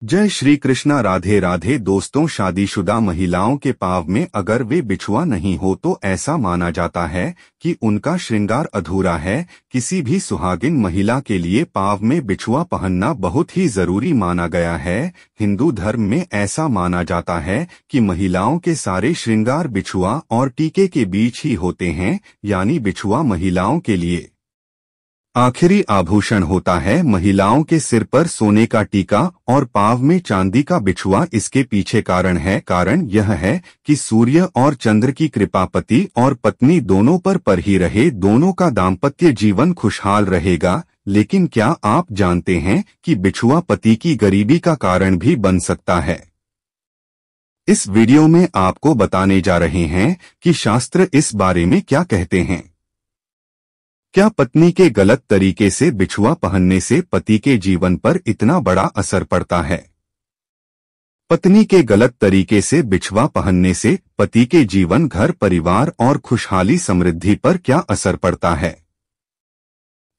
जय श्री कृष्णा। राधे राधे दोस्तों, शादीशुदा महिलाओं के पाँव में अगर वे बिछुआ नहीं हो तो ऐसा माना जाता है कि उनका श्रृंगार अधूरा है। किसी भी सुहागिन महिला के लिए पाँव में बिछुआ पहनना बहुत ही जरूरी माना गया है। हिंदू धर्म में ऐसा माना जाता है कि महिलाओं के सारे श्रृंगार बिछुआ और टीके के बीच ही होते हैं, यानी बिछुआ महिलाओं के लिए आखिरी आभूषण होता है। महिलाओं के सिर पर सोने का टीका और पाँव में चांदी का बिछुआ इसके पीछे कारण यह है कि सूर्य और चंद्र की कृपा पति और पत्नी दोनों पर ही रहे, दोनों का दाम्पत्य जीवन खुशहाल रहेगा। लेकिन क्या आप जानते हैं कि बिछुआ पति की गरीबी का कारण भी बन सकता है? इस वीडियो में आपको बताने जा रहे हैं कि शास्त्र इस बारे में क्या कहते हैं। क्या पत्नी के गलत तरीके से बिछुआ पहनने से पति के जीवन पर इतना बड़ा असर पड़ता है? पत्नी के गलत तरीके से बिछुआ पहनने से पति के जीवन, घर, परिवार और खुशहाली समृद्धि पर क्या असर पड़ता है?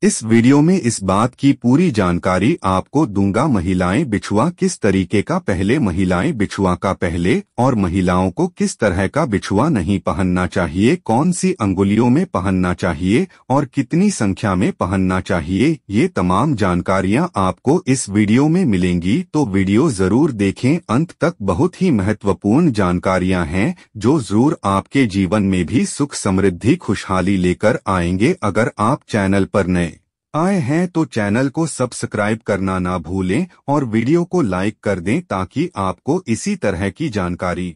इस वीडियो में इस बात की पूरी जानकारी आपको दूंगा। महिलाएं बिछुआ किस तरीके का पहले, महिलाएं बिछुआ का पहले और महिलाओं को किस तरह का बिछुआ नहीं पहनना चाहिए, कौन सी अंगुलियों में पहनना चाहिए और कितनी संख्या में पहनना चाहिए, ये तमाम जानकारियां आपको इस वीडियो में मिलेंगी। तो वीडियो जरूर देखें अंत तक। बहुत ही महत्वपूर्ण जानकारियां हैं जो जरूर आपके जीवन में भी सुख, समृद्धि, खुशहाली लेकर आएंगे। अगर आप चैनल पर नए आए हैं तो चैनल को सब्सक्राइब करना ना भूलें और वीडियो को लाइक कर दें ताकि आपको इसी तरह की जानकारी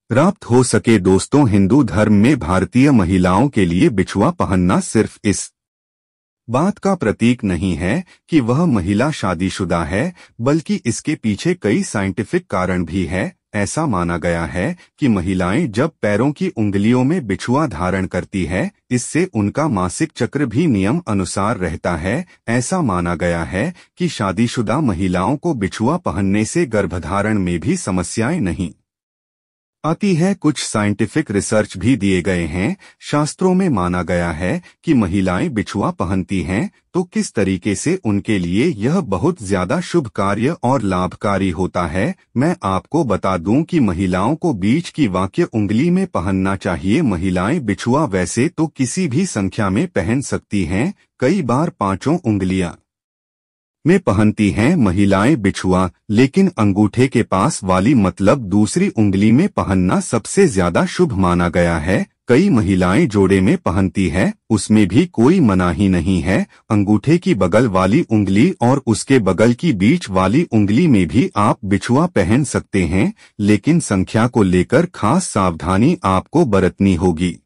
प्राप्त हो सके। दोस्तों, हिंदू धर्म में भारतीय महिलाओं के लिए बिछुआ पहनना सिर्फ इस बात का प्रतीक नहीं है कि वह महिला शादीशुदा है, बल्कि इसके पीछे कई साइंटिफिक कारण भी है। ऐसा माना गया है कि महिलाएं जब पैरों की उंगलियों में बिछुआ धारण करती है, इससे उनका मासिक चक्र भी नियम अनुसार रहता है। ऐसा माना गया है कि शादीशुदा महिलाओं को बिछुआ पहनने से गर्भधारण में भी समस्याएं नहीं आती है। कुछ साइंटिफिक रिसर्च भी दिए गए हैं। शास्त्रों में माना गया है कि महिलाएं बिछुआ पहनती हैं तो किस तरीके से उनके लिए यह बहुत ज्यादा शुभ कार्य और लाभकारी होता है। मैं आपको बता दूं कि महिलाओं को बीच की वाक्य उंगली में पहनना चाहिए। महिलाएं बिछुआ वैसे तो किसी भी संख्या में पहन सकती हैं, कई बार 5 उंगलियां में पहनती हैं महिलाएं बिछुआ, लेकिन अंगूठे के पास वाली मतलब दूसरी उंगली में पहनना सबसे ज्यादा शुभ माना गया है। कई महिलाएं जोड़े में पहनती है, उसमें भी कोई मनाही नहीं है। अंगूठे की बगल वाली उंगली और उसके बगल की बीच वाली उंगली में भी आप बिछुआ पहन सकते हैं, लेकिन संख्या को लेकर खास सावधानी आपको बरतनी होगी।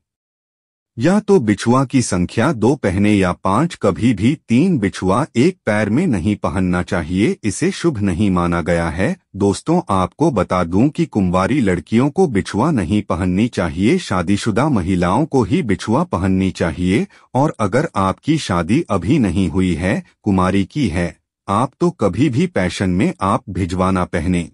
या तो बिछुआ की संख्या 2 पहने या 5, कभी भी 3 बिछुआ एक पैर में नहीं पहनना चाहिए, इसे शुभ नहीं माना गया है। दोस्तों, आपको बता दूं कि कुंवारी लड़कियों को बिछुआ नहीं पहननी चाहिए, शादीशुदा महिलाओं को ही बिछुआ पहननी चाहिए। और अगर आपकी शादी अभी नहीं हुई है, कुमारी की है, आप तो कभी भी पैशन में आप भिजवा ना पहने।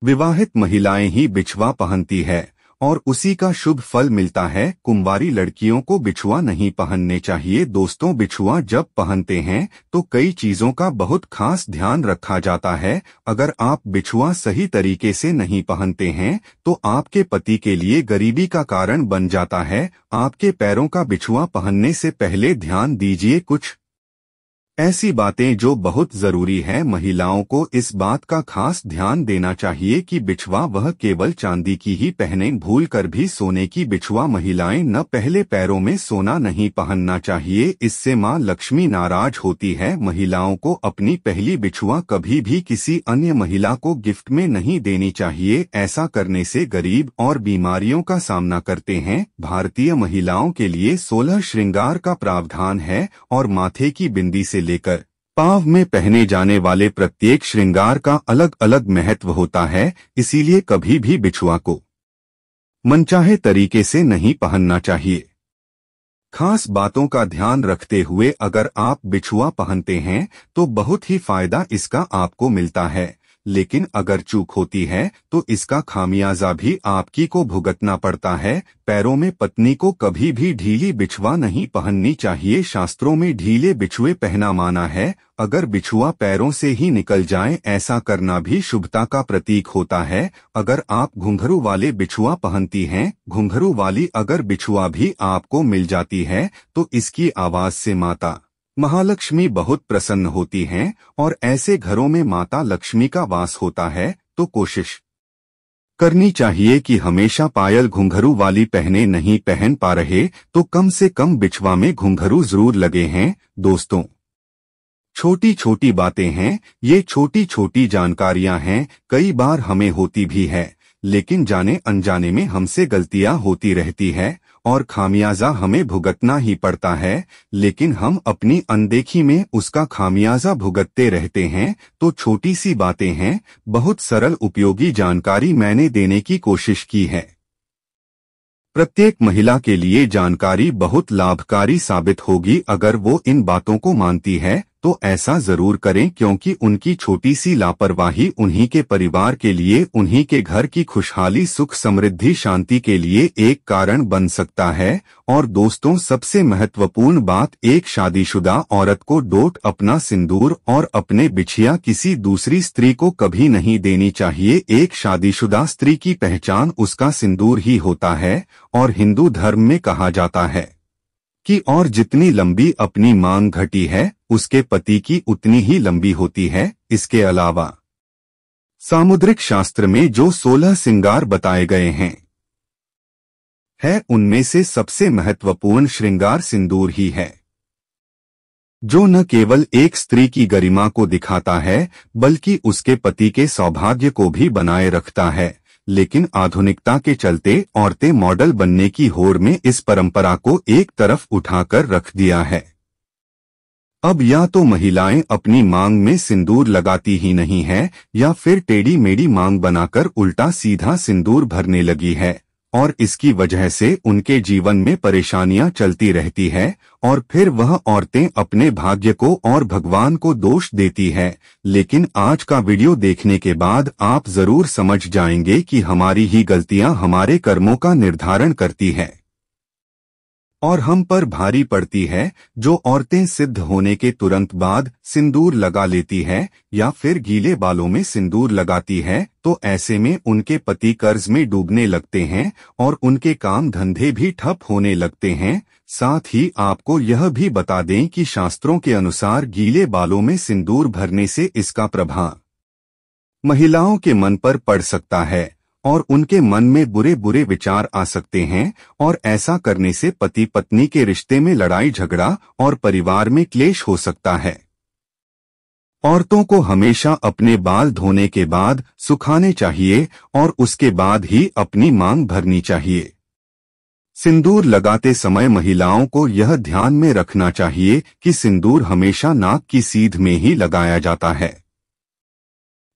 विवाहित महिलाएं ही बिछुआ पहनती है और उसी का शुभ फल मिलता है। कुंवारी लड़कियों को बिछुआ नहीं पहनने चाहिए। दोस्तों, बिछुआ जब पहनते हैं तो कई चीजों का बहुत खास ध्यान रखा जाता है। अगर आप बिछुआ सही तरीके से नहीं पहनते हैं तो आपके पति के लिए गरीबी का कारण बन जाता है। आपके पैरों का बिछुआ पहनने से पहले ध्यान दीजिए कुछ ऐसी बातें जो बहुत जरूरी है। महिलाओं को इस बात का खास ध्यान देना चाहिए कि बिछुआ वह केवल चांदी की ही पहने, भूल कर भी सोने की बिछुआ महिलाएं न पहले। पैरों में सोना नहीं पहनना चाहिए, इससे मां लक्ष्मी नाराज होती है। महिलाओं को अपनी पहली बिछुआ कभी भी किसी अन्य महिला को गिफ्ट में नहीं देनी चाहिए। ऐसा करने से गरीब और बीमारियों का सामना करते हैं। भारतीय महिलाओं के लिए 16 श्रृंगार का प्रावधान है और माथे की बिंदी से लेकर पाँव में पहने जाने वाले प्रत्येक श्रृंगार का अलग अलग महत्व होता है। इसीलिए कभी भी बिछुआ को मनचाहे तरीके से नहीं पहनना चाहिए। खास बातों का ध्यान रखते हुए अगर आप बिछुआ पहनते हैं तो बहुत ही फायदा इसका आपको मिलता है। लेकिन अगर चूक होती है तो इसका खामियाजा भी आपकी को भुगतना पड़ता है। पैरों में पत्नी को कभी भी ढीली बिछुआ नहीं पहननी चाहिए। शास्त्रों में ढीले बिछुए पहना माना है। अगर बिछुआ पैरों से ही निकल जाए, ऐसा करना भी शुभता का प्रतीक होता है। अगर आप घुंघरू वाले बिछुआ पहनती हैं, घुंघरू वाली अगर बिछुआ भी आपको मिल जाती है तो इसकी आवाज से माता महालक्ष्मी बहुत प्रसन्न होती हैं और ऐसे घरों में माता लक्ष्मी का वास होता है। तो कोशिश करनी चाहिए कि हमेशा पायल घुंघरू वाली पहने। नहीं पहन पा रहे तो कम से कम बिछुआ में घुंघरू जरूर लगे हैं। दोस्तों, छोटी छोटी बातें हैं, ये छोटी छोटी जानकारियां हैं, कई बार हमें होती भी है, लेकिन जाने अनजाने में हमसे गलतियां होती रहती है और खामियाजा हमें भुगतना ही पड़ता है। लेकिन हम अपनी अनदेखी में उसका खामियाजा भुगतते रहते हैं। तो छोटी सी बातें हैं, बहुत सरल उपयोगी जानकारी मैंने देने की कोशिश की है। प्रत्येक महिला के लिए जानकारी बहुत लाभकारी साबित होगी अगर वो इन बातों को मानती है। तो ऐसा जरूर करें, क्योंकि उनकी छोटी सी लापरवाही उन्हीं के परिवार के लिए, उन्हीं के घर की खुशहाली, सुख, समृद्धि, शांति के लिए एक कारण बन सकता है। और दोस्तों, सबसे महत्वपूर्ण बात, एक शादीशुदा औरत को डोट, अपना सिंदूर और अपने बिछिया किसी दूसरी स्त्री को कभी नहीं देनी चाहिए। एक शादीशुदा स्त्री की पहचान उसका सिंदूर ही होता है। और हिंदू धर्म में कहा जाता है कि और जितनी लंबी अपनी मांग घटी है, उसके पति की उतनी ही लंबी होती है। इसके अलावा सामुद्रिक शास्त्र में जो 16 श्रृंगार बताए गए हैं, उनमें से सबसे महत्वपूर्ण श्रृंगार सिंदूर ही है, जो न केवल एक स्त्री की गरिमा को दिखाता है, बल्कि उसके पति के सौभाग्य को भी बनाए रखता है। लेकिन आधुनिकता के चलते औरतें मॉडल बनने की होड़ में इस परंपरा को एक तरफ उठाकर रख दिया है। अब या तो महिलाएं अपनी मांग में सिंदूर लगाती ही नहीं है, या फिर टेढ़ी मेढ़ी मांग बनाकर उल्टा सीधा सिंदूर भरने लगी है, और इसकी वजह से उनके जीवन में परेशानियां चलती रहती है। और फिर वह औरतें अपने भाग्य को और भगवान को दोष देती है। लेकिन आज का वीडियो देखने के बाद आप जरूर समझ जाएंगे कि हमारी ही गलतियां हमारे कर्मों का निर्धारण करती है और हम पर भारी पड़ती है। जो औरतें सिद्ध होने के तुरंत बाद सिंदूर लगा लेती है या फिर गीले बालों में सिंदूर लगाती है, तो ऐसे में उनके पति कर्ज में डूबने लगते हैं और उनके काम धंधे भी ठप होने लगते हैं। साथ ही आपको यह भी बता दें कि शास्त्रों के अनुसार गीले बालों में सिंदूर भरने से इसका प्रभाव महिलाओं के मन पर पड़ सकता है और उनके मन में बुरे बुरे विचार आ सकते हैं, और ऐसा करने से पति पत्नी के रिश्ते में लड़ाई झगड़ा और परिवार में क्लेश हो सकता है। औरतों को हमेशा अपने बाल धोने के बाद सुखाने चाहिए और उसके बाद ही अपनी मांग भरनी चाहिए। सिंदूर लगाते समय महिलाओं को यह ध्यान में रखना चाहिए कि सिंदूर हमेशा नाक की सीध में ही लगाया जाता है।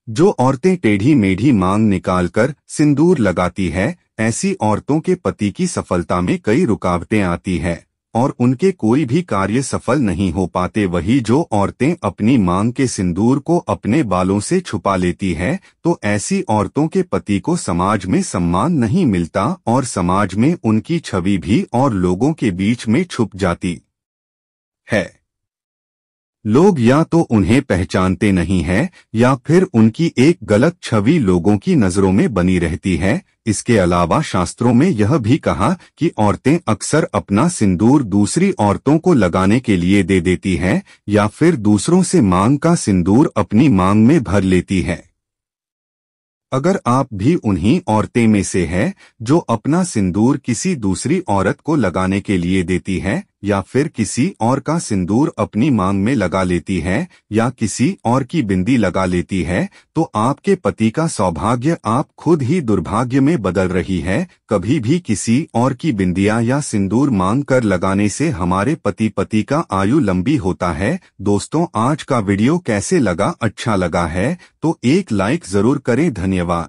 जो औरतें टेढ़ी मेढ़ी मांग निकालकर सिंदूर लगाती है, ऐसी औरतों के पति की सफलता में कई रुकावटें आती है और उनके कोई भी कार्य सफल नहीं हो पाते। वही जो औरतें अपनी मांग के सिंदूर को अपने बालों से छुपा लेती है, तो ऐसी औरतों के पति को समाज में सम्मान नहीं मिलता और समाज में उनकी छवि भी और लोगों के बीच में छुप जाती है। लोग या तो उन्हें पहचानते नहीं हैं या फिर उनकी एक गलत छवि लोगों की नजरों में बनी रहती है। इसके अलावा शास्त्रों में यह भी कहा कि औरतें अक्सर अपना सिंदूर दूसरी औरतों को लगाने के लिए दे देती हैं या फिर दूसरों से मांग का सिंदूर अपनी मांग में भर लेती है। अगर आप भी उन्हीं औरतें में से हैं जो अपना सिंदूर किसी दूसरी औरत को लगाने के लिए देती है या फिर किसी और का सिंदूर अपनी मांग में लगा लेती है या किसी और की बिंदी लगा लेती है, तो आपके पति का सौभाग्य आप खुद ही दुर्भाग्य में बदल रही है। कभी भी किसी और की बिंदिया या सिंदूर मांग कर लगाने से हमारे पति का आयु लंबी होता है। दोस्तों, आज का वीडियो कैसे लगा? अच्छा लगा है तो एक लाइक जरूर करें। धन्यवाद।